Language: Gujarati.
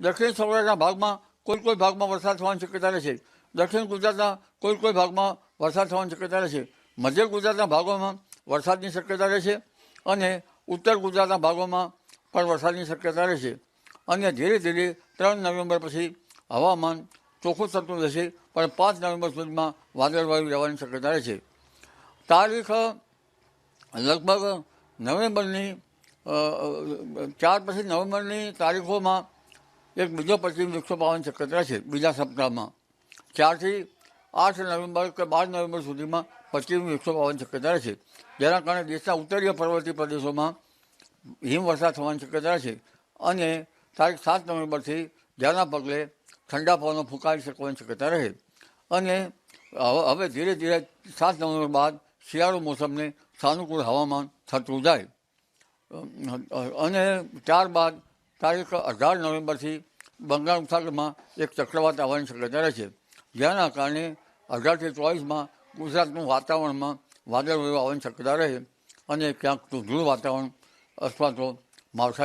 દક્ષિણ સૌરાષ્ટ્રના ભાગમાં કોઈ ભાગમાં વરસાદ થવાની શક્યતા રહેશે. દક્ષિણ ગુજરાતના કોઈ ભાગમાં વરસાદ થવાની શક્યતા રહેશે. મધ્ય ગુજરાતના ભાગોમાં વરસાદની શક્યતા રહેશે અને ઉત્તર ગુજરાતના ભાગોમાં પણ વરસાદની શક્યતા રહેશે. અને ધીરે ધીરે 3 નવેમ્બર પછી હવામાન ચોખ્ખું થતું રહેશે, પણ 5 નવેમ્બર સુધીમાં વાદળવાયુ રહેવાની શક્યતા રહેશે. તારીખ લગભગ નવેમ્બરની 4 પછી નવેમ્બરની તારીખોમાં એક બીજો પશ્ચિમ વિક્ષોભ આવવાની શક્યતા રહેશે. બીજા સપ્તાહમાં 4 થી 8 નવેમ્બર કે 12 નવેમ્બર સુધીમાં પશ્ચિમ વિક્ષોભ આવવાની શક્યતા રહેશે, જેના કારણે દેશના ઉત્તરીય પર્વતીય પ્રદેશોમાં હિમવર્ષા થવાની શક્યતા રહેશે. અને તારીખ 7 નવેમ્બરથી જેના પગલે ઠંડા પવનો ફૂંકાઈ શકવાની શક્યતા રહે. અને હવે ધીરે ધીરે 7 નવેમ્બર બાદ શિયાળુ મોસમને સાનુકૂળ હવામાન થતું જાય. અને ત્યારબાદ તારીખ 18 નવેમ્બરથી બંગાળ ઉપસાગરમાં એક ચક્રવાત આવવાની શક્યતા રહેશે, જેના કારણે 18 થી 24માં ગુજરાતનું વાતાવરણમાં વાદળવાયુ આવવાની શક્યતા રહે અને ક્યાંક ધૂળ વાતાવરણ અથવા તો માવઠા